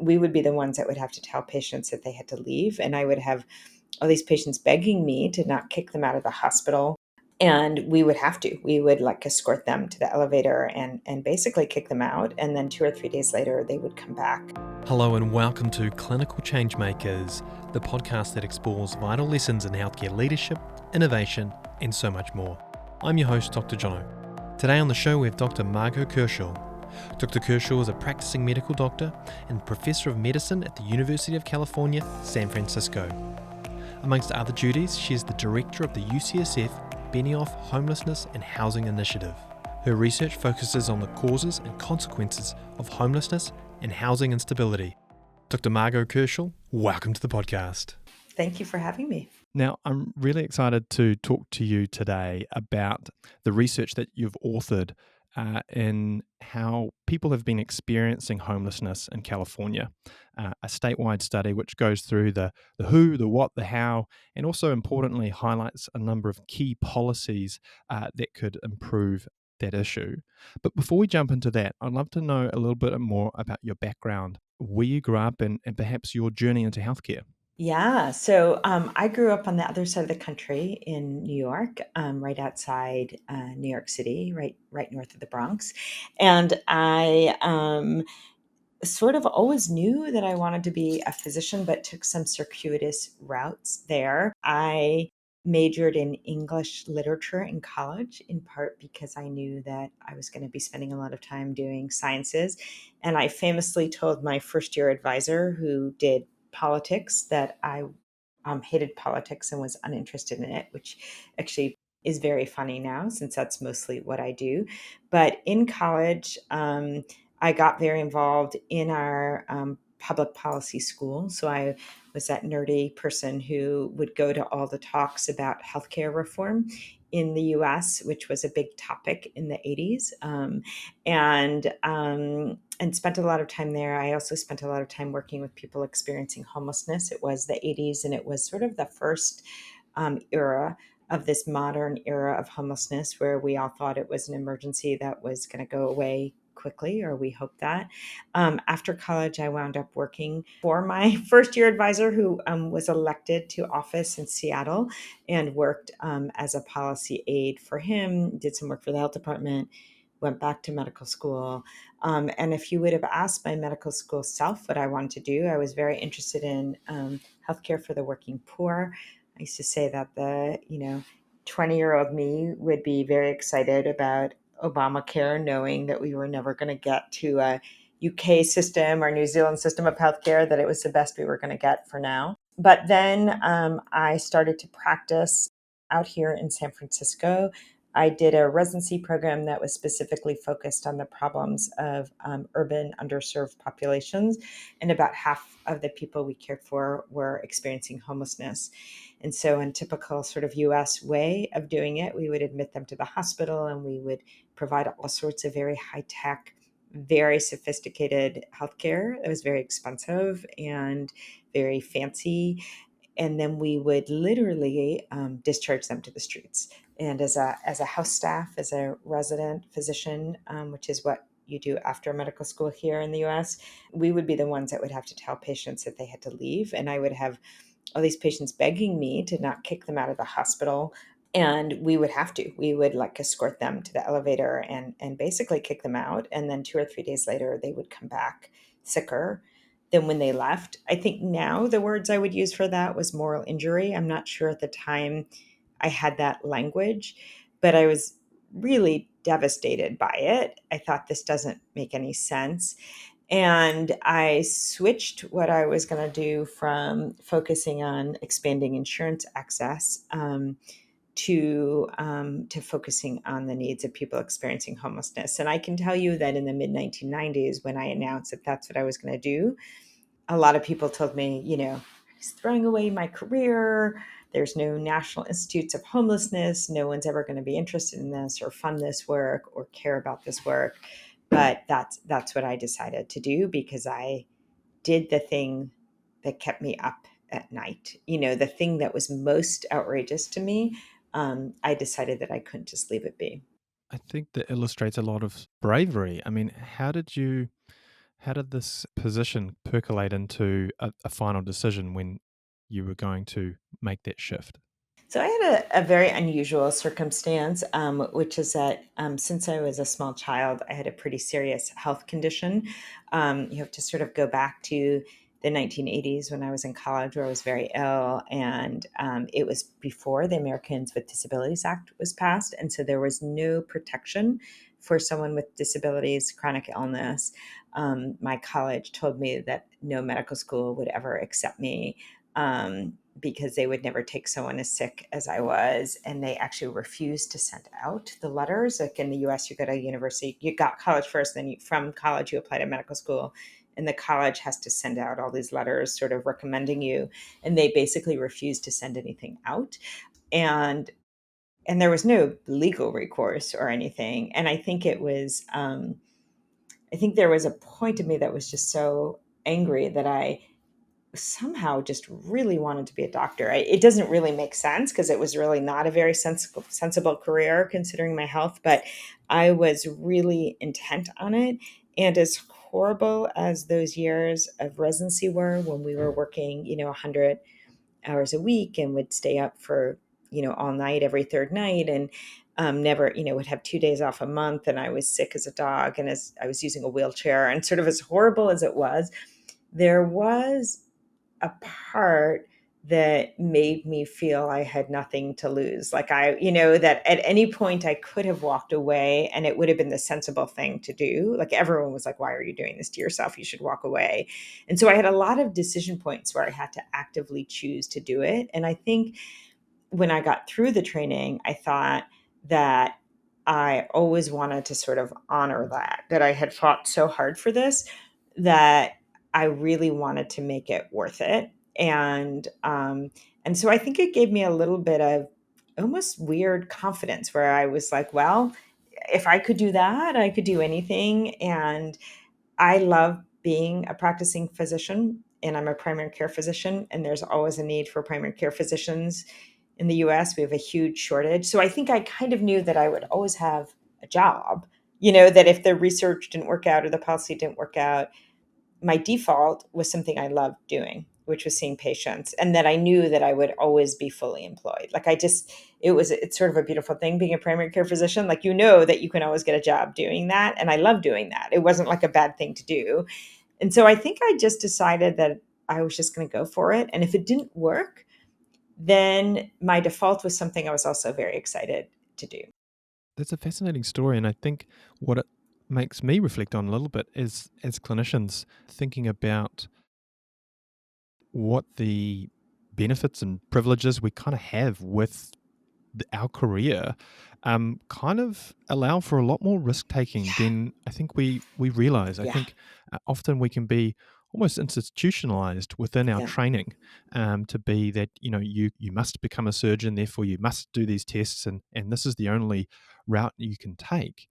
we would be the ones that would have to tell patients that they had to leave. And I would have all these patients begging me to not kick them out of the hospital. And we would like escort them to the elevator and basically kick them out. And then 2 or 3 days later, they would come back. Hello and welcome to Clinical Changemakers, the podcast that explores vital lessons in healthcare leadership, innovation, and so much more. I'm your host, Dr. Jono. Today on the show, we have Dr. Margot Kushel. Dr. Kushel is a practicing medical doctor and professor of medicine at the University of California, San Francisco. Amongst other duties, she is the director of the UCSF Benioff Homelessness and Housing Initiative. Her research focuses on the causes and consequences of homelessness and housing instability. Dr. Margot Kushel, welcome to the podcast. Thank you for having me. Now, I'm really excited to talk to you today about the research that you've authored in how people have been experiencing homelessness in California, a statewide study which goes through the who, the what, the how, and also importantly highlights a number of key policies that could improve that issue. But before we jump into that, I'd love to know a little bit more about your background, where you grew up, and perhaps your journey into healthcare. Yeah, so I grew up on the other side of the country in New York, right outside New York City, right north of the Bronx, and I sort of always knew that I wanted to be a physician, but took some circuitous routes there. I majored in English literature in college, in part because I knew that I was going to be spending a lot of time doing sciences, and I famously told my first year advisor, who did politics, that I hated politics and was uninterested in it, which actually is very funny now since that's mostly what I do. But in college, I got very involved in our public policy school. So I was that nerdy person who would go to all the talks about healthcare reform in the US, which was a big topic in the 80s. And spent a lot of time there. I also spent a lot of time working with people experiencing homelessness. It was the 80s, and it was sort of the first era of this modern era of homelessness, where we all thought it was an emergency that was going to go away quickly, or we hoped that. After college, I wound up working for my first year advisor, who was elected to office in Seattle, and worked as a policy aide for him, did some work for the health department, went back to medical school. And if you would have asked my medical school self what I wanted to do, I was very interested in healthcare for the working poor. I used to say that the 20-year-old me would be very excited about Obamacare, knowing that we were never going to get to a UK system or New Zealand system of healthcare, that it was the best we were going to get for now. But then I started to practice out here in San Francisco. I did a residency program that was specifically focused on the problems of urban underserved populations, and about half of the people we cared for were experiencing homelessness. And so in typical sort of US way of doing it, we would admit them to the hospital, and we would provide all sorts of very high-tech, very sophisticated healthcare that was very expensive and very fancy. And then we would literally discharge them to the streets. And as a house staff, as a resident physician, which is what you do after medical school here in the US, we would be the ones that would have to tell patients that they had to leave. And I would have all these patients begging me to not kick them out of the hospital. And we would like escort them to the elevator and basically kick them out. And then 2 or 3 days later, they would come back sicker than when they left. I think now the words I would use for that was moral injury. I'm not sure at the time I had that language, but I was really devastated by it. I thought, this doesn't make any sense. And I switched what I was going to do from focusing on expanding insurance access to focusing on the needs of people experiencing homelessness. And I can tell you that in the mid 1990s, when I announced that that's what I was going to do, a lot of people told me, he's throwing away my career. There's no National Institutes of Homelessness. No one's ever going to be interested in this or fund this work or care about this work. But that's what I decided to do, because I did the thing that kept me up at night. The thing that was most outrageous to me. I decided that I couldn't just leave it be. I think that illustrates a lot of bravery. I mean, how did you How did this position percolate into a final decision when you were going to make that shift? So I had a very unusual circumstance, which is that since I was a small child, I had a pretty serious health condition. You have to sort of go back to the 1980s when I was in college, where I was very ill, and it was before the Americans with Disabilities Act was passed, and so there was no protection for someone with disabilities, chronic illness. My college told me that no medical school would ever accept me. Because they would never take someone as sick as I was. And they actually refused to send out the letters. Like in the US, you go to university, you got college first, then from college, you apply to medical school. And the college has to send out all these letters sort of recommending you. And they basically refused to send anything out. And and there was no legal recourse or anything. And I think I think there was a point of me that was just so angry that I somehow just really wanted to be a doctor. It doesn't really make sense because it was really not a very sensible career considering my health, but I was really intent on it. And as horrible as those years of residency were when we were working, 100 hours a week and would stay up for, all night every third night and never, would have 2 days off a month. And I was sick as a dog and as I was using a wheelchair and sort of as horrible as it was, there was a part that made me feel I had nothing to lose. Like that at any point I could have walked away and it would have been the sensible thing to do. Like everyone was like, why are you doing this to yourself? You should walk away. And so I had a lot of decision points where I had to actively choose to do it. And I think when I got through the training, I thought that I always wanted to sort of honor that I had fought so hard for this, that I really wanted to make it worth it. And so I think it gave me a little bit of almost weird confidence where I was like, well, if I could do that, I could do anything. And I love being a practicing physician, and I'm a primary care physician, and there's always a need for primary care physicians in the US. We have a huge shortage. So I think I kind of knew that I would always have a job, that if the research didn't work out or the policy didn't work out, my default was something I loved doing, which was seeing patients, and that I knew that I would always be fully employed. Like it's sort of a beautiful thing being a primary care physician. Like, that you can always get a job doing that. And I love doing that. It wasn't like a bad thing to do. And so I think I just decided that I was just going to go for it. And if it didn't work, then my default was something I was also very excited to do. That's a fascinating story. And I think what it makes me reflect on a little bit is as clinicians thinking about what the benefits and privileges we kind of have with our career kind of allow for a lot more risk taking Yeah. than I think we realize. I Yeah. think often we can be almost institutionalized within our Yeah. training to be that you must become a surgeon, therefore you must do these tests, and this is the only route you can take.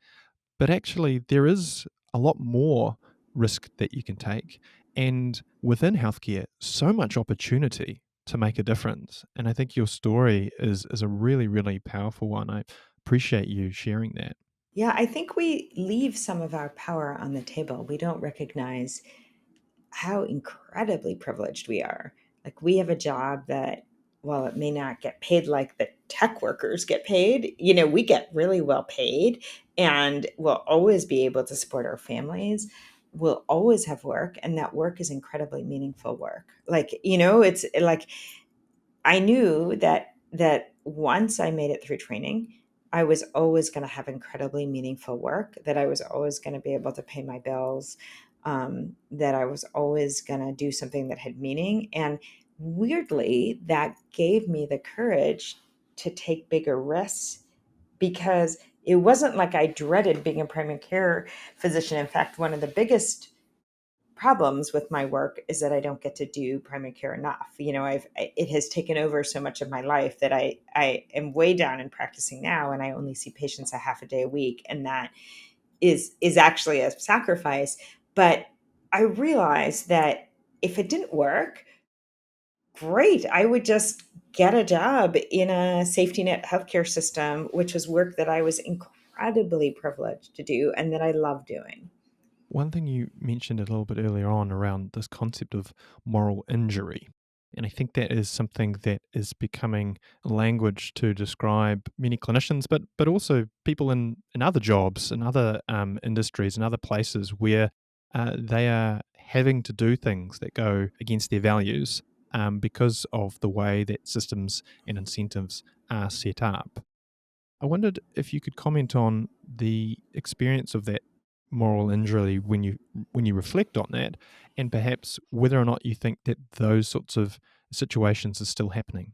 But actually, there is a lot more risk that you can take. And within healthcare, so much opportunity to make a difference. And I think your story is a really, really powerful one. I appreciate you sharing that. Yeah. I think we leave some of our power on the table. We don't recognize how incredibly privileged we are. Like we have a job that, while it may not get paid like the tech workers get paid, we get really well paid and we'll always be able to support our families. We'll always have work, and that work is incredibly meaningful work. Like, it's like I knew that once I made it through training, I was always going to have incredibly meaningful work, that I was always going to be able to pay my bills, that I was always going to do something that had meaning. And weirdly, that gave me the courage to take bigger risks, because it wasn't like I dreaded being a primary care physician. In fact, one of the biggest problems with my work is that I don't get to do primary care enough. It has taken over so much of my life that I am way down in practicing now, and I only see patients a half a day a week, and that is actually a sacrifice. But I realized that if it didn't work, great, I would just get a job in a safety net healthcare system, which was work that I was incredibly privileged to do and that I love doing. One thing you mentioned a little bit earlier on around this concept of moral injury. And I think that is something that is becoming language to describe many clinicians, but also people in other jobs, in other industries, and other places where they are having to do things that go against their values because of the way that systems and incentives are set up. I wondered if you could comment on the experience of that moral injury when you reflect on that, and perhaps whether or not you think that those sorts of situations are still happening.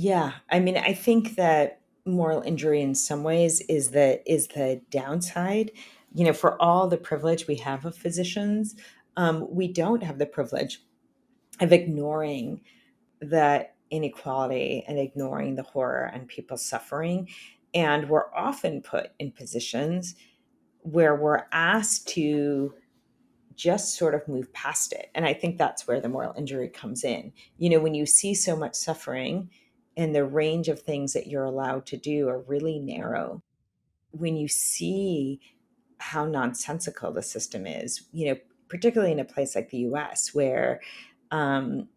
Yeah, I mean, I think that moral injury in some ways is the downside. For all the privilege we have of physicians, we don't have the privilege of ignoring the inequality and ignoring the horror and people suffering. And we're often put in positions where we're asked to just sort of move past it. And I think that's where the moral injury comes in. When you see so much suffering and the range of things that you're allowed to do are really narrow, when you see how nonsensical the system is, particularly in a place like the US where um,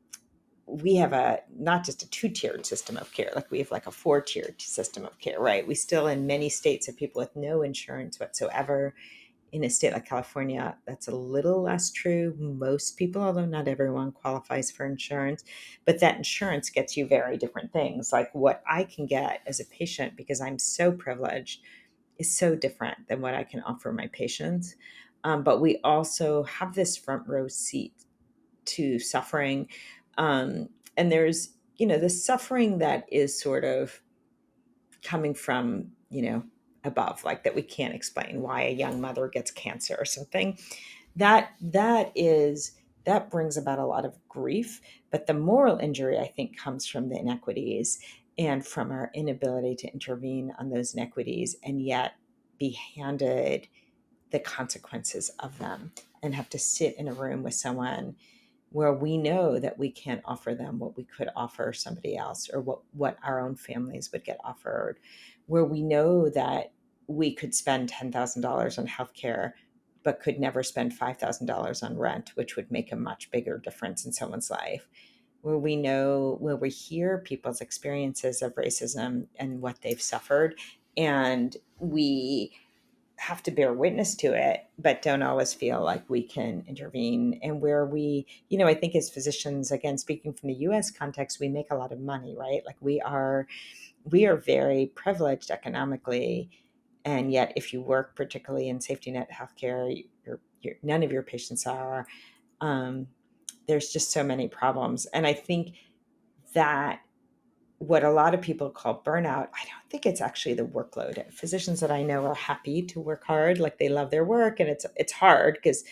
we have a not just a two-tiered system of care, like we have like a four-tiered system of care, right? We still in many states have people with no insurance whatsoever. In a state like California, that's a little less true. Most people, although not everyone, qualifies for insurance, but that insurance gets you very different things. Like what I can get as a patient, because I'm so privileged, is so different than what I can offer my patients. But we also have this front row seat to suffering. And there's, the suffering that is sort of coming from, above, like that we can't explain why a young mother gets cancer or something. That brings about a lot of grief. But the moral injury, I think, comes from the inequities and from our inability to intervene on those inequities and yet be handed the consequences of them and have to sit in a room with someone where we know that we can't offer them what we could offer somebody else or what our own families would get offered, where we know that we could spend $10,000 on healthcare but could never spend $5,000 on rent, which would make a much bigger difference in someone's life, where we hear people's experiences of racism and what they've suffered, and we have to bear witness to it, but don't always feel like we can intervene. And where I think as physicians, again, speaking from the US context, we make a lot of money, right? Like we are very privileged economically. And yet, if you work particularly in safety net healthcare, none of your patients are. Um, there's just so many problems. And I think that what a lot of people call burnout, I don't think it's actually the workload. Physicians that I know are happy to work hard, like they love their work, and it's hard because,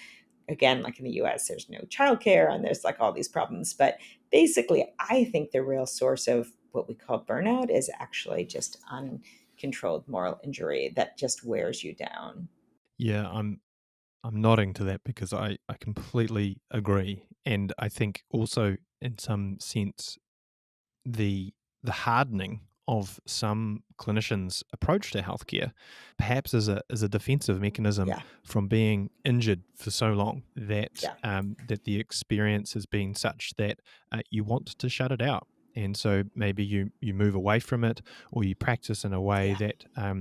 again, like in the US, there's no childcare and there's like all these problems. But basically, I think the real source of what we call burnout is actually just uncontrolled moral injury that just wears you down. Yeah, I'm nodding to that because I completely agree, and I think also in some sense the hardening of some clinicians' approach to healthcare, perhaps as a defensive mechanism Yeah, from being injured for so long that yeah, that the experience has been such that you want to shut it out, and so maybe you move away from it, or you practice in a way yeah.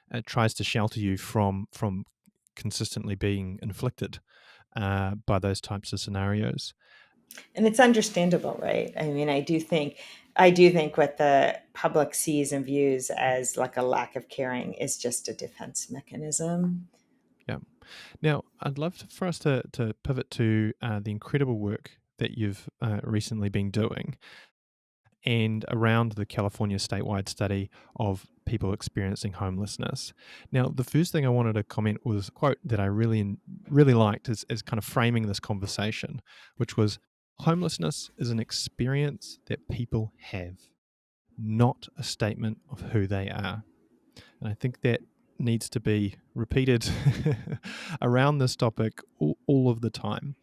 that tries to shelter you from consistently being inflicted by those types of scenarios. And it's understandable, right? I mean, I do think what the public sees and views as like a lack of caring is just a defense mechanism. Yeah. Now, I'd love for us to pivot to the incredible work that you've recently been doing and around the California statewide study of people experiencing homelessness. Now, the first thing I wanted to comment was a quote that I really liked as kind of framing this conversation, which was homelessness is an experience that people have, not a statement of who they are. And I think that needs to be repeated around this topic all of the time.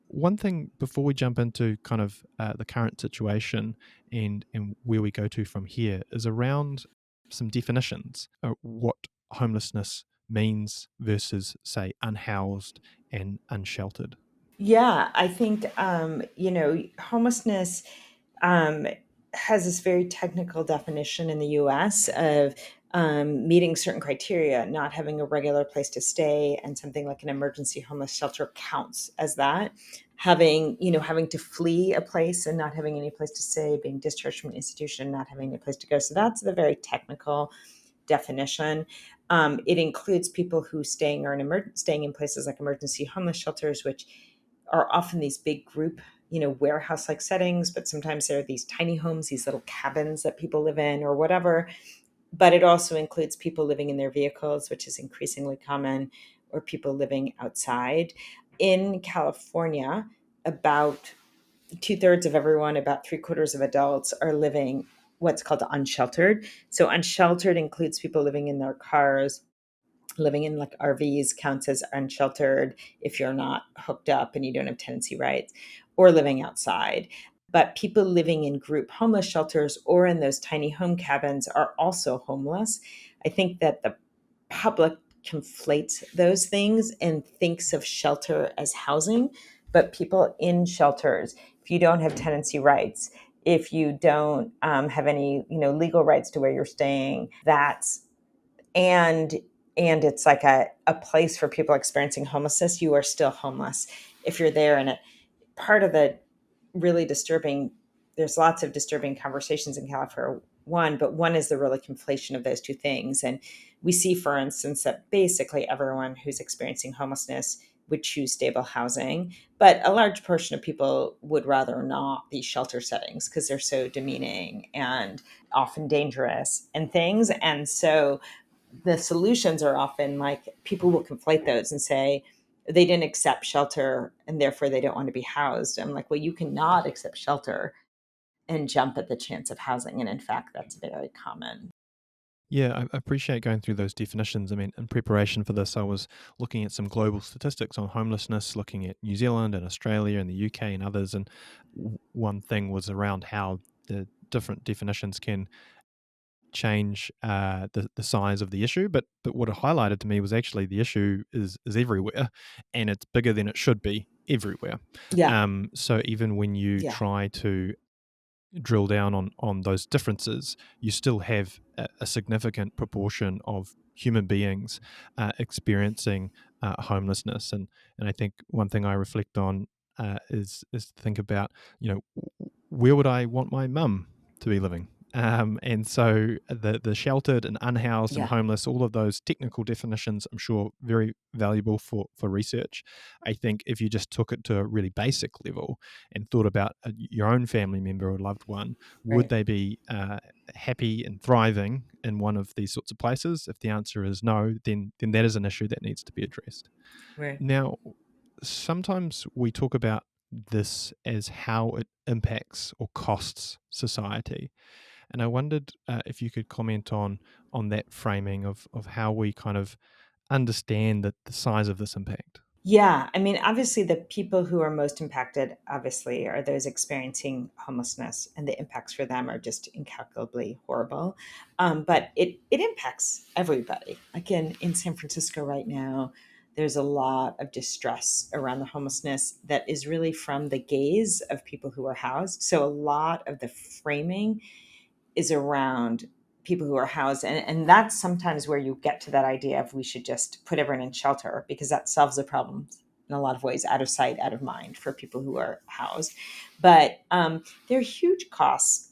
One thing before we jump into kind of the current situation and where we go to from here is around some definitions of what homelessness means versus, say, unhoused and unsheltered? Yeah, I think, homelessness um, has this very technical definition in the US of meeting certain criteria, not having a regular place to stay, and something like an emergency homeless shelter counts as that. Having to flee a place and not having any place to stay, being discharged from an institution, not having any place to go. So that's the very technical definition. It includes people who staying in places like emergency homeless shelters, which are often these big group, warehouse like settings, but sometimes there are these tiny homes, these little cabins that people live in or whatever. But it also includes people living in their vehicles, which is increasingly common, or people living outside. In California, about two-thirds of everyone, about three-quarters of adults, are living what's called unsheltered. So unsheltered includes people living in their cars. Living in like RVs counts as unsheltered if you're not hooked up and you don't have tenancy rights, or living outside. But people living in group homeless shelters or in those tiny home cabins are also homeless. I think that the public conflates those things and thinks of shelter as housing, but people in shelters, if you don't have tenancy rights, if you don't have any, legal rights to where you're staying, that's and and it's like a place for people experiencing homelessness, you are still homeless if you're there. And part of the really disturbing, there's lots of disturbing conversations in California, but one is the really conflation of those two things. And we see, for instance, that basically everyone who's experiencing homelessness would choose stable housing, but a large portion of people would rather not these shelter settings because they're so demeaning and often dangerous and things. And so the solutions are often like people will conflate those and say they didn't accept shelter and therefore they don't want to be housed. I'm like, well, you cannot accept shelter and jump at the chance of housing. And in fact, that's very common. Yeah, I appreciate going through those definitions. I mean, in preparation for this, I was looking at some global statistics on homelessness, looking at New Zealand and Australia and the UK and others. And one thing was around how the different definitions can change the size of the issue. But what it highlighted to me was actually the issue is everywhere, and it's bigger than it should be everywhere. Yeah. So even when you Yeah. try to drill down on those differences, you still have a significant proportion of human beings experiencing homelessness. And I think one thing I reflect on is to think about, where would I want my mum to be living? And so the sheltered and unhoused and Yeah. homeless, all of those technical definitions, I'm sure very valuable for research. I think if you just took it to a really basic level and thought about your own family member or loved one, would Right. they be happy and thriving in one of these sorts of places? If the answer is no, then that is an issue that needs to be addressed. Right. Now, sometimes we talk about this as how it impacts or costs society, and I wondered if you could comment on that framing of how we kind of understand the size of this impact. Yeah, I mean, obviously, the people who are most impacted, obviously, are those experiencing homelessness, and the impacts for them are just incalculably horrible. But it impacts everybody. Like in San Francisco right now, there's a lot of distress around the homelessness that is really from the gaze of people who are housed. So a lot of the framing is around people who are housed, and that's sometimes where you get to that idea of we should just put everyone in shelter because that solves the problem in a lot of ways, out of sight, out of mind for people who are housed. But there are huge costs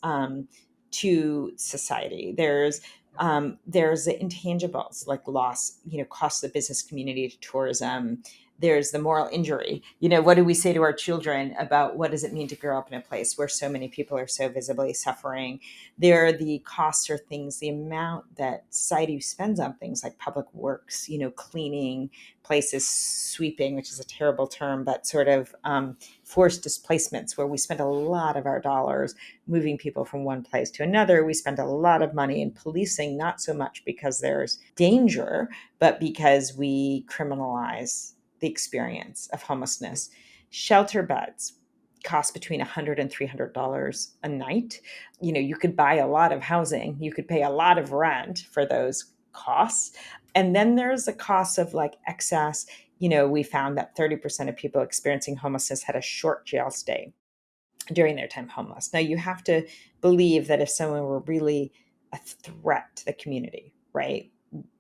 to society. There's the intangibles like loss, cost of the business community, to tourism. There's the moral injury. What do we say to our children about what does it mean to grow up in a place where so many people are so visibly suffering? There are the costs or things, the amount that society spends on things like public works, cleaning places, sweeping, which is a terrible term, but sort of forced displacements where we spend a lot of our dollars moving people from one place to another. We spend a lot of money in policing, not so much because there's danger, but because we criminalize the experience of homelessness. Shelter beds cost between $100 and $300 a night. You could buy a lot of housing, you could pay a lot of rent for those costs. And then there's the cost of like excess. We found that 30% of people experiencing homelessness had a short jail stay during their time homeless. Now, you have to believe that if someone were really a threat to the community, right,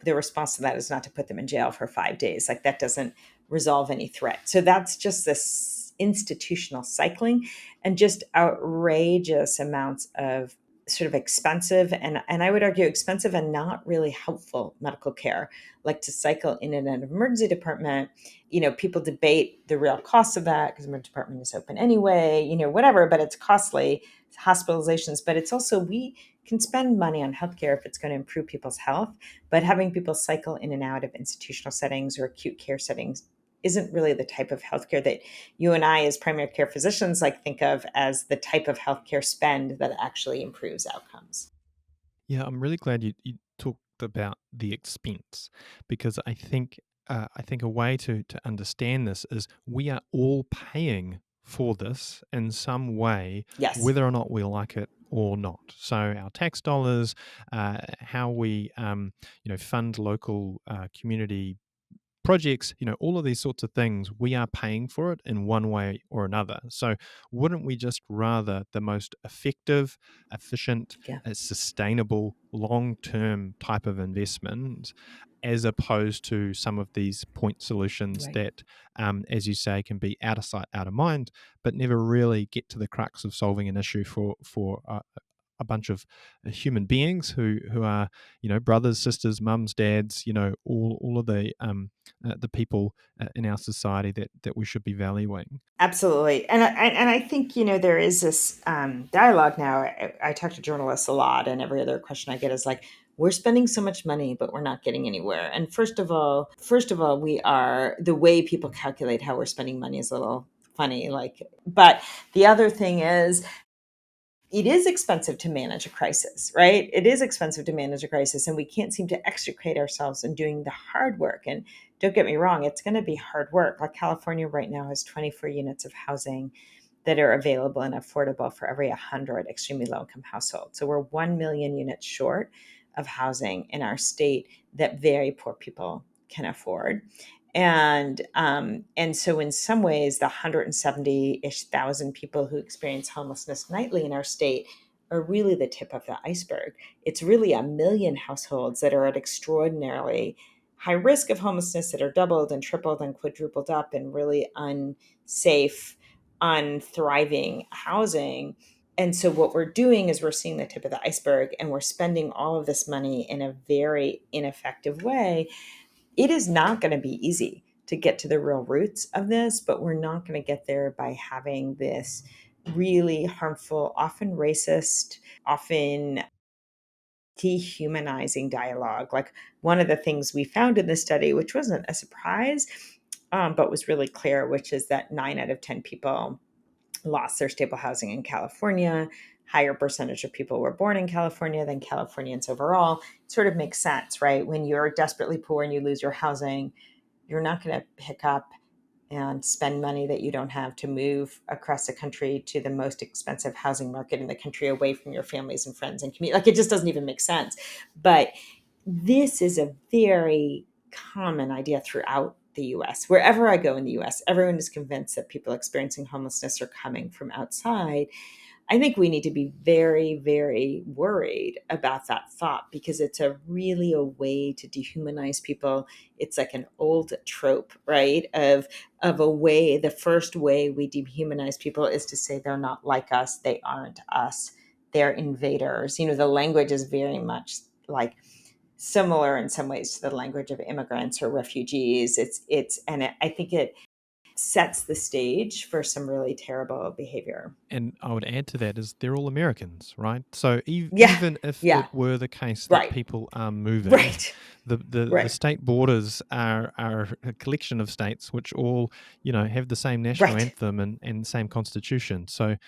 the response to that is not to put them in jail for 5 days. Like, that doesn't resolve any threat. So that's just this institutional cycling and just outrageous amounts of sort of expensive and I would argue expensive and not really helpful medical care, like to cycle in and out of emergency department. People debate the real cost of that because the emergency department is open anyway, whatever, but it's costly, hospitalizations, but it's also, we can spend money on healthcare if it's going to improve people's health, but having people cycle in and out of institutional settings or acute care settings isn't really the type of healthcare that you and I, as primary care physicians, like think of as the type of healthcare spend that actually improves outcomes. Yeah, I'm really glad you talked about the expense, because I think a way to understand this is we are all paying for this in some way, Yes. whether or not we like it or not. So our tax dollars, how we fund local community projects, all of these sorts of things, we are paying for it in one way or another. So, wouldn't we just rather the most effective, efficient, Yeah. sustainable, long term type of investment, as opposed to some of these point solutions Right. that, as you say, can be out of sight, out of mind, but never really get to the crux of solving an issue for a bunch of human beings who are brothers, sisters, mums, dads, all of the people in our society that we should be valuing. Absolutely. And I think, there is this dialogue now. I talk to journalists a lot, and every other question I get is like, we're spending so much money, but we're not getting anywhere. And first of all, the way people calculate how we're spending money is a little funny. But the other thing is, it is expensive to manage a crisis, right? It is expensive to manage a crisis, and we can't seem to extricate ourselves in doing the hard work. And don't get me wrong, it's going to be hard work. Like, California right now has 24 units of housing that are available and affordable for every 100 extremely low income households. So we're 1 million units short of housing in our state that very poor people can afford. And so in some ways, the 170-ish thousand people who experience homelessness nightly in our state are really the tip of the iceberg. It's really 1 million households that are at extraordinarily high risk of homelessness, that are doubled and tripled and quadrupled up in really unsafe, unthriving housing. And so what we're doing is we're seeing the tip of the iceberg, and we're spending all of this money in a very ineffective way. It is not going to be easy to get to the real roots of this, but we're not going to get there by having this really harmful, often racist, often dehumanizing dialogue. Like, one of the things we found in this study, which wasn't a surprise, but was really clear, which is that 9 out of 10 people lost their stable housing in California. Higher percentage of people were born in California than Californians overall. It sort of makes sense, right? When you're desperately poor and you lose your housing, you're not going to pick up and spend money that you don't have to move across the country to the most expensive housing market in the country, away from your families and friends and community. Like, it just doesn't even make sense. But this is a very common idea throughout the US. Wherever I go in the US, everyone is convinced that people experiencing homelessness are coming from outside. I think we need to be very, very worried about that thought, because it's really a way to dehumanize people. It's like an old trope, right? Of a way, the first way we dehumanize people is to say they're not like us, they aren't us, they're invaders. The language is very much like similar in some ways to the language of immigrants or refugees. I think it sets the stage for some really terrible behavior. And I would add to that is they're all Americans, right? So Yeah. even if Yeah. it were the case that Right. people are moving, Right. the Right. state borders are a collection of states which all have the same national Right. anthem and same constitution. So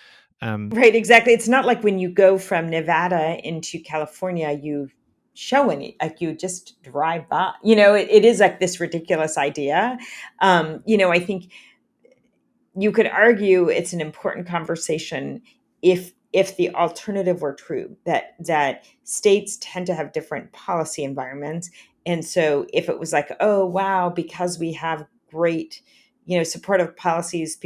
Right. Exactly. It's not like when you go from Nevada into California, you show any, like, you just drive by. It is like this ridiculous idea. I think you could argue it's an important conversation if the alternative were true, that states tend to have different policy environments, And so if it was like, oh, wow, because we have great, supportive policies,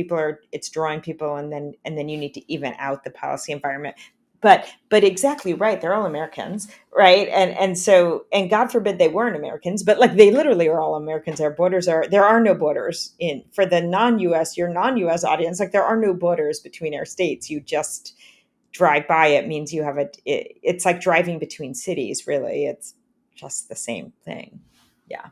it's drawing people, and then you need to even out the policy environment. But exactly right. They're all Americans, right? And God forbid they weren't Americans, but like they literally are all Americans. There are no borders for the your non-US audience. Like there are no borders between our states. You just drive by. It means you have it's like driving between cities, really. It's just the same thing. Yeah.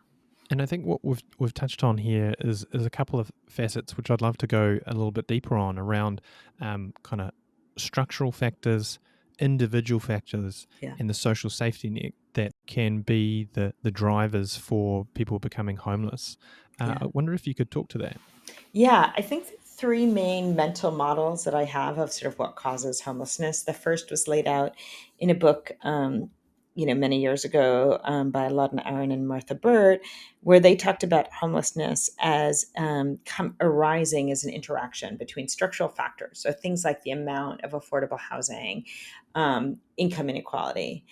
And I think what we've touched on here is a couple of facets which I'd love to go a little bit deeper on around kind of structural factors, individual factors, Yeah. and the social safety net that can be the drivers for people becoming homeless. Yeah. I wonder if you could talk to that. Yeah, I think the three main mental models that I have of sort of what causes homelessness. The first was laid out in a book, many years ago, by Loudon Aaron and Martha Burt, where they talked about homelessness as arising as an interaction between structural factors. So things like the amount of affordable housing, income inequality.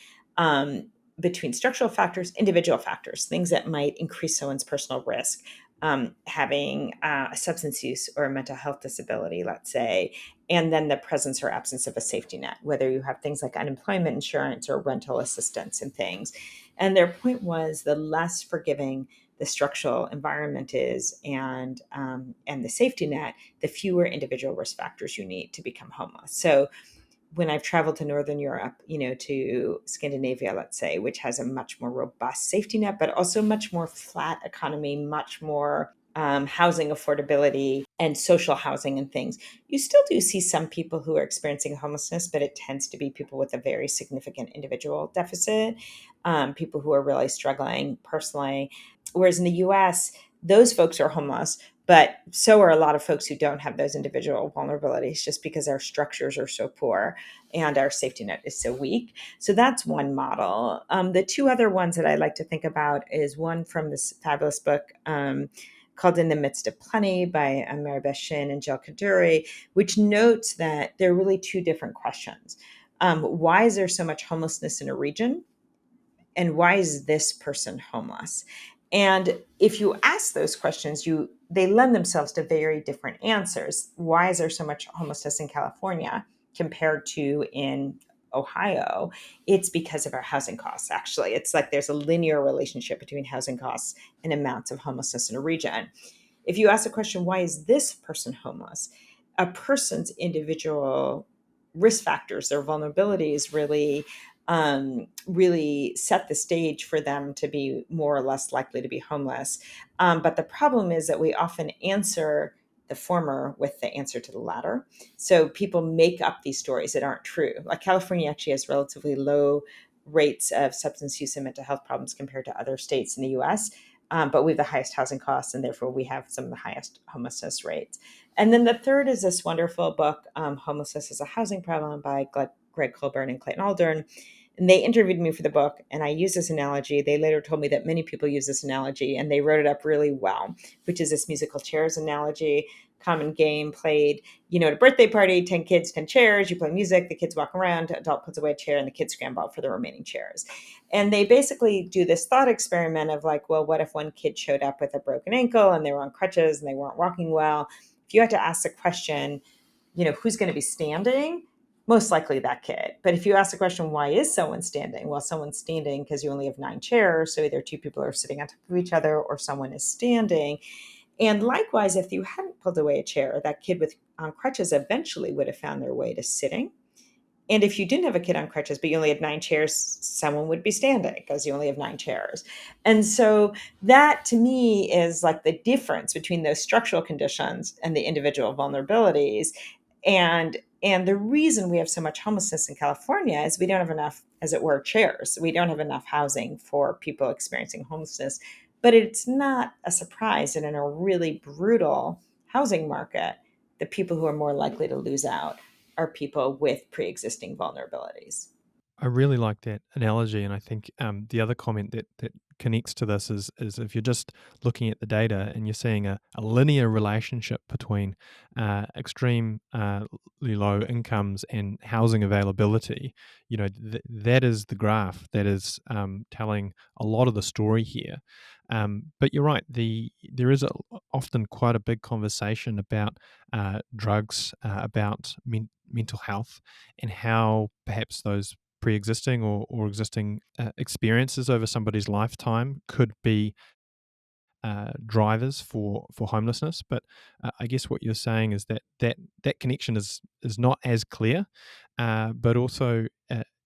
Between structural factors, individual factors, things that might increase someone's personal risk, having a substance use or a mental health disability, let's say, and then the presence or absence of a safety net, whether you have things like unemployment insurance or rental assistance and things. And their point was the less forgiving the structural environment is and the safety net, the fewer individual risk factors you need to become homeless. So when I've traveled to Northern Europe, to Scandinavia, let's say, which has a much more robust safety net, but also much more flat economy, much more housing affordability and social housing and things, you still do see some people who are experiencing homelessness, but it tends to be people with a very significant individual deficit, people who are really struggling personally. Whereas in the US, those folks are homeless, but so are a lot of folks who don't have those individual vulnerabilities just because our structures are so poor and our safety net is so weak. So that's one model. The two other ones that I like to think about is one from this fabulous book called In the Midst of Plenty by Maribeth Shin and Jill Kaduri, which notes that there are really two different questions. Why is there so much homelessness in a region? And why is this person homeless? And if you ask those questions, they lend themselves to very different answers. Why is there so much homelessness in California compared to in Ohio? It's because of our housing costs, actually. It's like there's a linear relationship between housing costs and amounts of homelessness in a region. If you ask the question, why is this person homeless? A person's individual risk factors, their vulnerabilities really set the stage for them to be more or less likely to be homeless. But the problem is that we often answer the former with the answer to the latter. So people make up these stories that aren't true. Like California actually has relatively low rates of substance use and mental health problems compared to other states in the US. But we have the highest housing costs, and therefore we have some of the highest homelessness rates. And then the third is this wonderful book, Homelessness as a Housing Problem by Greg Colburn and Clayton Aldern. And they interviewed me for the book, and I used this analogy. They later told me that many people use this analogy, and they wrote it up really well, which is this musical chairs analogy. Common game played, at a birthday party, 10 kids, 10 chairs. You play music, the kids walk around, the adult puts away a chair, and the kids scramble for the remaining chairs. And they basically do this thought experiment of like, well, what if one kid showed up with a broken ankle and they were on crutches and they weren't walking well? If you had to ask the question, who's going to be standing? Most likely that kid. But if you ask the question, why is someone standing? Well, someone's standing because you only have 9 chairs. So either two people are sitting on top of each other or someone is standing. And likewise, if you hadn't pulled away a chair, that kid with on crutches eventually would have found their way to sitting. And if you didn't have a kid on crutches, but you only had 9 chairs, someone would be standing because you only have 9 chairs. And so that to me is like the difference between those structural conditions and the individual vulnerabilities. And the reason we have so much homelessness in California is we don't have enough, as it were, chairs. We don't have enough housing for people experiencing homelessness. But it's not a surprise that in a really brutal housing market, the people who are more likely to lose out are people with pre-existing vulnerabilities. I really like that analogy, and I think the other comment that connects to this is if you're just looking at the data and you're seeing a linear relationship between extremely low incomes and housing availability, that is the graph that is telling a lot of the story here. But you're right, there is often quite a big conversation about drugs, about mental health, and how perhaps those pre-existing or existing experiences over somebody's lifetime could be drivers for homelessness. But I guess what you're saying is that connection is not as clear, but also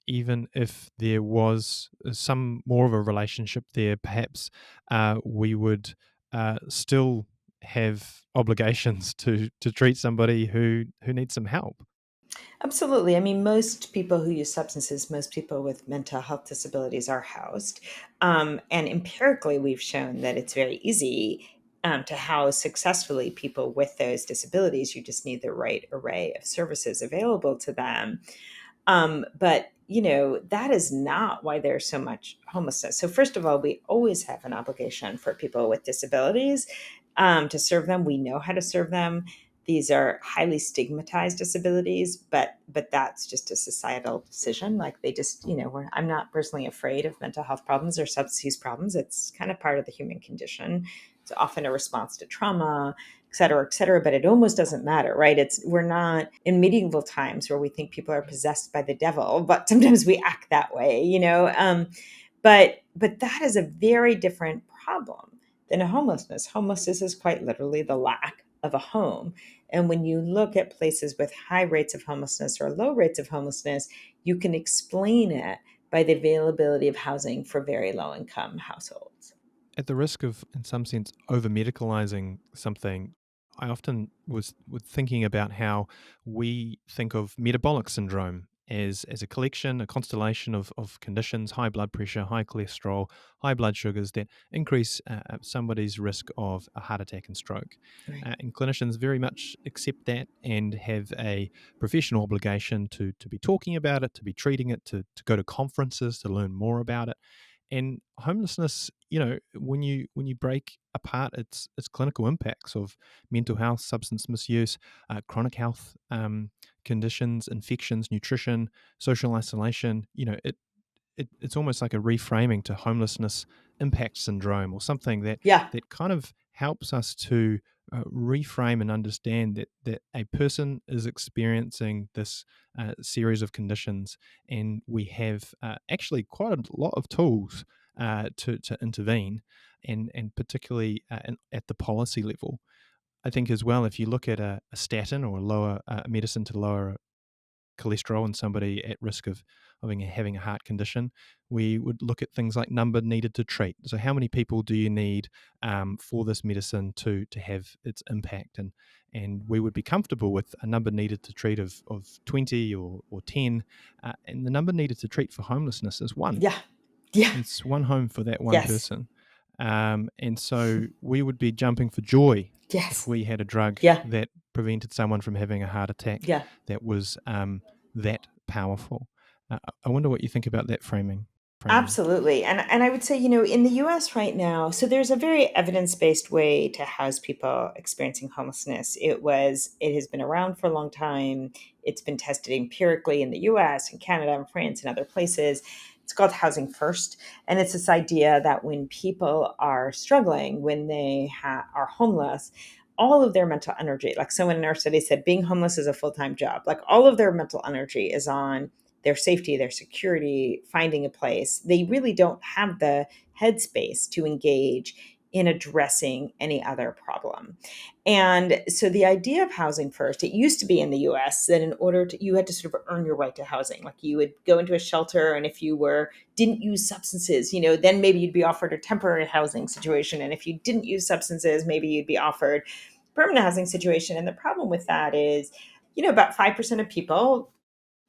even if there was some more of a relationship there, perhaps we would still have obligations to treat somebody who needs some help. Absolutely. I mean, most people who use substances, most people with mental health disabilities are housed. And empirically, we've shown that it's very easy to house successfully people with those disabilities. You just need the right array of services available to them. But that is not why there's so much homelessness. So first of all, we always have an obligation for people with disabilities to serve them. We know how to serve them. These are highly stigmatized disabilities, but that's just a societal decision. Like they just, I'm not personally afraid of mental health problems or substance use problems. It's kind of part of the human condition. It's often a response to trauma, et cetera, but it almost doesn't matter, right? We're not in medieval times where we think people are possessed by the devil, but sometimes we act that way, but that is a very different problem than a homelessness. Homelessness is quite literally the lack of a home. And when you look at places with high rates of homelessness or low rates of homelessness, you can explain it by the availability of housing for very low income households. At the risk of, in some sense, over medicalizing something, I often was thinking about how we think of metabolic syndrome as a collection, a constellation of conditions: high blood pressure, high cholesterol, high blood sugars that increase somebody's risk of a heart attack and stroke. Right. And clinicians very much accept that and have a professional obligation to be talking about it, to be treating it, to go to conferences to learn more about it. And homelessness, when you break apart its clinical impacts of mental health, substance misuse, chronic health conditions, infections, nutrition, social isolation, it's almost like a reframing to homelessness impact syndrome, or something that Yeah. that kind of helps us to reframe and understand that a person is experiencing this series of conditions, and we have actually quite a lot of tools to intervene, and particularly at the policy level. I think as well, if you look at a statin or a lower medicine to lower cholesterol in somebody at risk of having a heart condition, we would look at things like number needed to treat. So, how many people do you need for this medicine to have its impact? And we would be comfortable with a number needed to treat of 20 or 10. And the number needed to treat for homelessness is one. Yeah. Yeah. It's one home for that one Yes. person. And so we would be jumping for joy if Yes. we had a drug Yeah. that prevented someone from having a heart attack Yeah. that was that powerful. I wonder what you think about that framing. Absolutely. And I would say, in the US right now, so there's a very evidence-based way to house people experiencing homelessness. It has been around for a long time. It's been tested empirically in the US and Canada and France and other places. It's called Housing First. And it's this idea that when people are struggling, when they are homeless, all of their mental energy, like someone in our study said, being homeless is a full-time job. Like all of their mental energy is on their safety, their security, finding a place. They really don't have the headspace to engage in addressing any other problem. And so the idea of housing first, it used to be in the US that you had to sort of earn your right to housing. Like you would go into a shelter, and if you didn't use substances, then maybe you'd be offered a temporary housing situation. And if you didn't use substances, maybe you'd be offered permanent housing situation. And the problem with that is, about 5% of people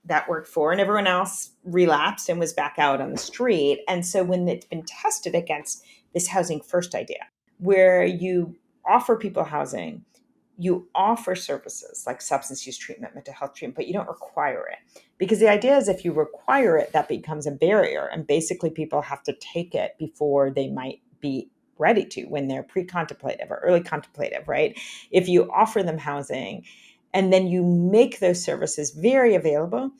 that worked for, and everyone else relapsed and was back out on the street. And so when it's been tested against this housing first idea, where you offer people housing, you offer services like substance use treatment, mental health treatment, but you don't require it. Because the idea is if you require it, that becomes a barrier. And basically people have to take it before they might be ready to, when they're pre-contemplative or early contemplative, right? If you offer them housing and then you make those services very available,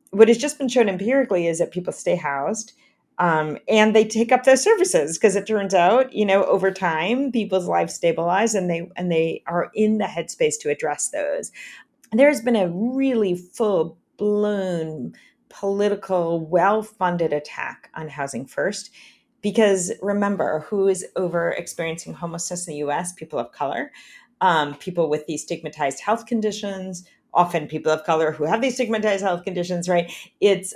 what has just been shown empirically is that people stay housed, and they take up those services because it turns out, over time, people's lives stabilize and they are in the headspace to address those. There's been a really full blown political, well funded attack on Housing First. Because remember, who is over experiencing homelessness in the US? People of color, people with these stigmatized health conditions, often people of color who have these stigmatized health conditions, right? It's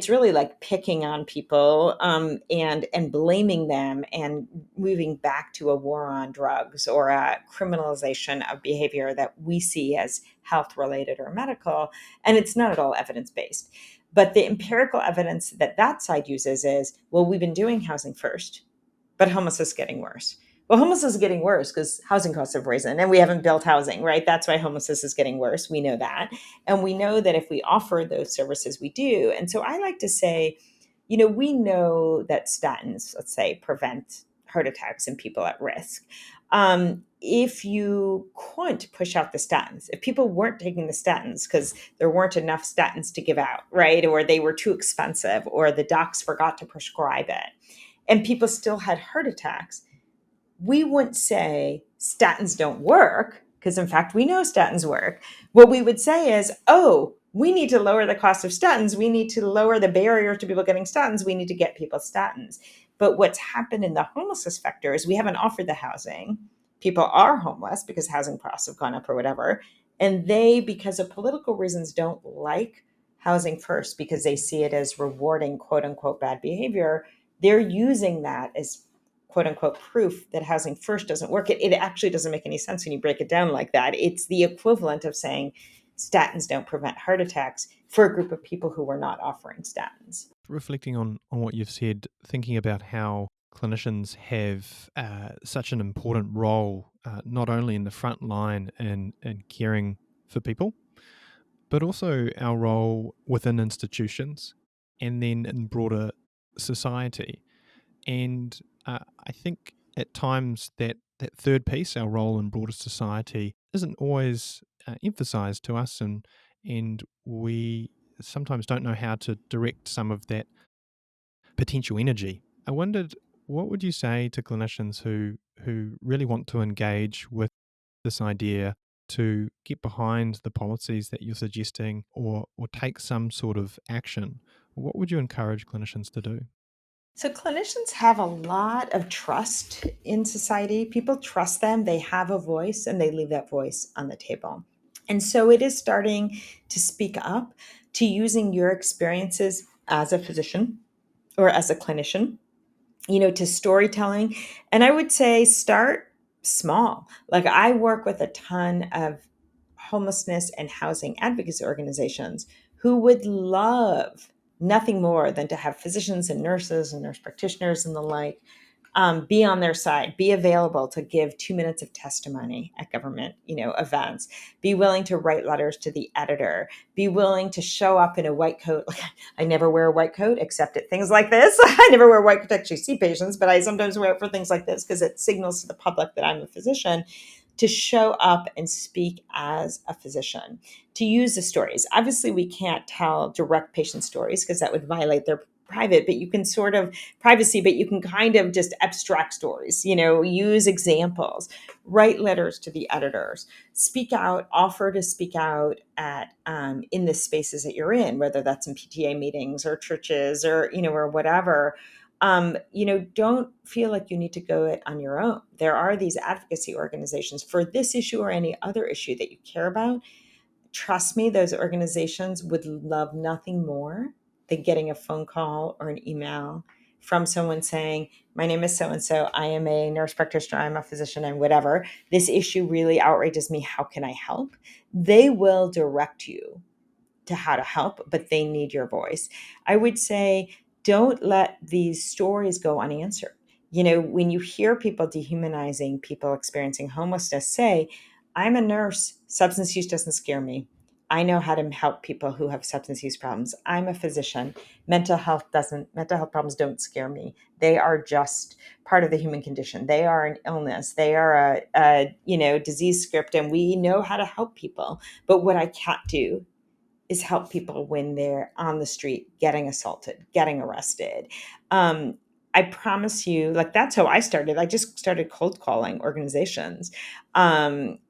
really like picking on people, and blaming them and moving back to a war on drugs or a criminalization of behavior that we see as health related or medical. And it's not at all evidence based. But the empirical evidence that that side uses is, well, we've been doing Housing First, but homelessness is getting worse. Well, homelessness is getting worse because housing costs have risen and we haven't built housing, right? That's why homelessness is getting worse. We know that. And we know that if we offer those services, we do. And so I like to say, we know that statins, let's say, prevent heart attacks in people at risk. If you couldn't push out the statins, if people weren't taking the statins because there weren't enough statins to give out, right? Or they were too expensive, or the docs forgot to prescribe it, and people still had heart attacks, we wouldn't say statins don't work, because in fact, we know statins work. What we would say is, oh, we need to lower the cost of statins. We need to lower the barrier to people getting statins. We need to get people statins. But what's happened in the homelessness sector is we haven't offered the housing. People are homeless because housing costs have gone up or whatever. And they, because of political reasons, don't like Housing First because they see it as rewarding, quote unquote, bad behavior. They're using that as quote unquote proof that Housing First doesn't work. It actually doesn't make any sense when you break it down like that. It's the equivalent of saying statins don't prevent heart attacks for a group of people who were not offering statins. Reflecting on what you've said, thinking about how clinicians have such an important role, not only in the front line and caring for people, but also our role within institutions and then in broader society. And I think at times that third piece, our role in broader society, isn't always emphasized to us, and we sometimes don't know how to direct some of that potential energy. I wondered, what would you say to clinicians who really want to engage with this idea to get behind the policies that you're suggesting, or take some sort of action? What would you encourage clinicians to do? So clinicians have a lot of trust in society. People trust them. They have a voice and they leave that voice on the table. And so it is starting to speak up to using your experiences as a physician or as a clinician, to storytelling. And I would say start small. Like I work with a ton of homelessness and housing advocacy organizations who would love nothing more than to have physicians and nurses and nurse practitioners and the like be on their side, be available to give 2 minutes of testimony at government, events, be willing to write letters to the editor, be willing to show up in a white coat. I never wear a white coat except at things like this. I never wear a white coat to actually see patients, but I sometimes wear it for things like this because it signals to the public that I'm a physician, to show up and speak as a physician, to use the stories. Obviously, we can't tell direct patient stories because that would violate their private, but you can sort of privacy, but you can kind of just abstract stories, use examples, write letters to the editors, speak out, offer to speak out at in the spaces that you're in, whether that's in PTA meetings or churches or, or whatever. Don't feel like you need to go it on your own. There are these advocacy organizations for this issue or any other issue that you care about. Trust me, those organizations would love nothing more than getting a phone call or an email from someone saying, my name is so-and-so, I am a nurse practitioner, I'm a physician, and whatever. This issue really outrages me. How can I help? They will direct you to how to help, but they need your voice. I would say, don't let these stories go unanswered. When you hear people dehumanizing people experiencing homelessness, say, I'm a nurse. Substance use doesn't scare me. I know how to help people who have substance use problems. I'm a physician. Mental health problems don't scare me. They are just part of the human condition. They are an illness. They are a disease script, and we know how to help people. But what I can't do is help people when they're on the street, getting assaulted, getting arrested. I promise you, like, that's how I started. I just started cold calling organizations.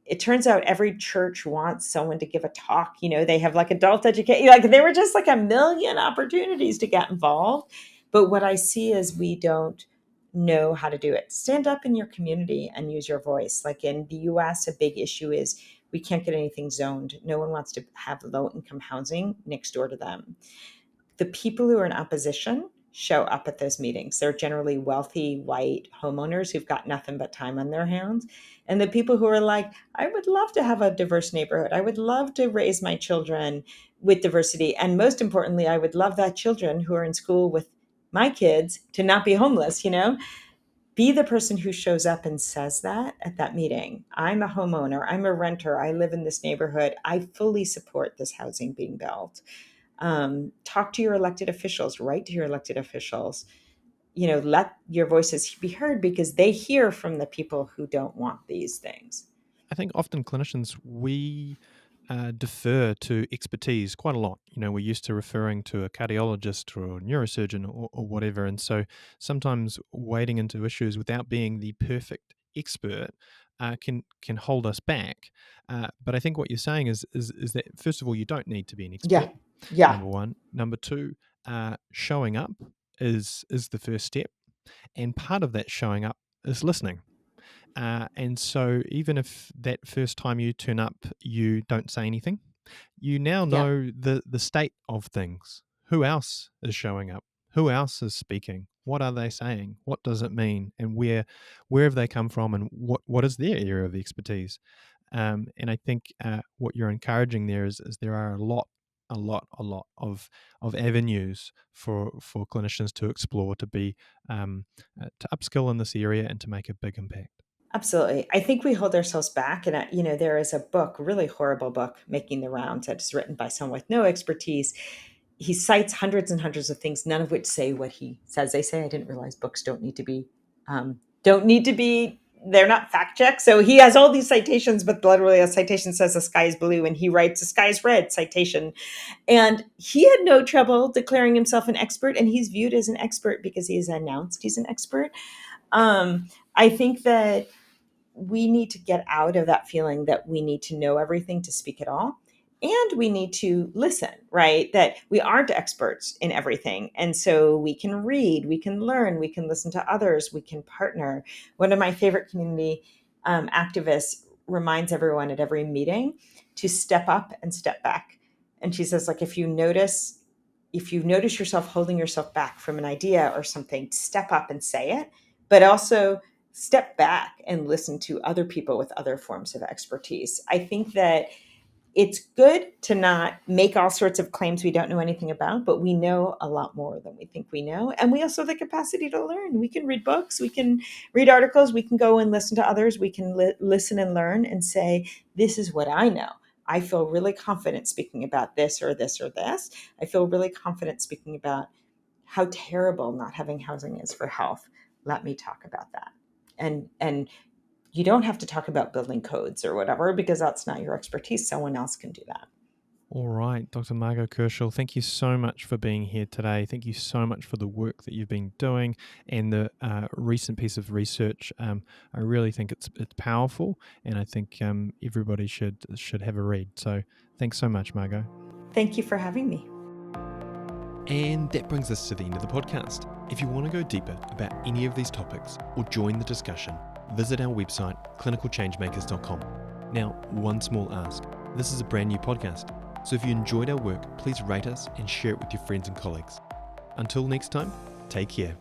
It turns out every church wants someone to give a talk. They have like adult education. Like, there were just like a million opportunities to get involved. But what I see is we don't know how to do it. Stand up in your community and use your voice. Like in the US, a big issue is we can't get anything zoned. No one wants to have low income housing next door to them. The people who are in opposition show up at those meetings. They're generally wealthy white homeowners who've got nothing but time on their hands. And the people who are like, I would love to have a diverse neighborhood. I would love to raise my children with diversity. And most importantly, I would love that children who are in school with my kids to not be homeless, Be the person who shows up and says that at that meeting. I'm a homeowner. I'm a renter. I live in this neighborhood. I fully support this housing being built. Talk to your elected officials. Write to your elected officials. Let your voices be heard, because they hear from the people who don't want these things. I think often clinicians, we defer to expertise quite a lot. We're used to referring to a cardiologist or a neurosurgeon or whatever. And so sometimes wading into issues without being the perfect expert can hold us back. But I think what you're saying is that, first of all, you don't need to be an expert. Yeah. Number one. Number two, showing up is the first step. And part of that showing up is listening. And so even if that first time you turn up, you don't say anything, you now know the state of things. Who else is showing up? Who else is speaking? What are they saying? What does it mean? And where have they come from? And what is their area of expertise? And I think what you're encouraging there is there are a lot of avenues for clinicians to explore, to be to upskill in this area and to make a big impact. Absolutely. I think we hold ourselves back. And, there is a book, really horrible book, making the rounds, that's written by someone with no expertise. He cites hundreds and hundreds of things, none of which say what he says they say. I didn't realize books don't need to be, they're not fact checked. So he has all these citations, but literally a citation says the sky is blue, and he writes the sky is red citation. And he had no trouble declaring himself an expert, and he's viewed as an expert because he has announced he's an expert. I think that we need to get out of that feeling that we need to know everything to speak at all. And we need to listen, right? That we aren't experts in everything. And so we can read, we can learn, we can listen to others, we can partner. One of my favorite community activists reminds everyone at every meeting to step up and step back. And she says, like, if you notice yourself holding yourself back from an idea or something, step up and say it, but also step back and listen to other people with other forms of expertise. I think that it's good to not make all sorts of claims we don't know anything about, but we know a lot more than we think we know. And we also have the capacity to learn. We can read books, we can read articles, we can go and listen to others, we can listen and learn and say, this is what I know. I feel really confident speaking about this or this or this. I feel really confident speaking about how terrible not having housing is for health. Let me talk about that. And you don't have to talk about building codes or whatever, because that's not your expertise. Someone else can do that. All right, Dr. Margot Kushel, thank you so much for being here today. Thank you so much for the work that you've been doing and the recent piece of research. I really think it's powerful, and I think everybody should have a read. So thanks so much, Margot. Thank you for having me. And that brings us to the end of the podcast. If you want to go deeper about any of these topics or join the discussion, visit our website, clinicalchangemakers.com. Now, one small ask. This is a brand new podcast, so if you enjoyed our work, please rate us and share it with your friends and colleagues. Until next time, take care.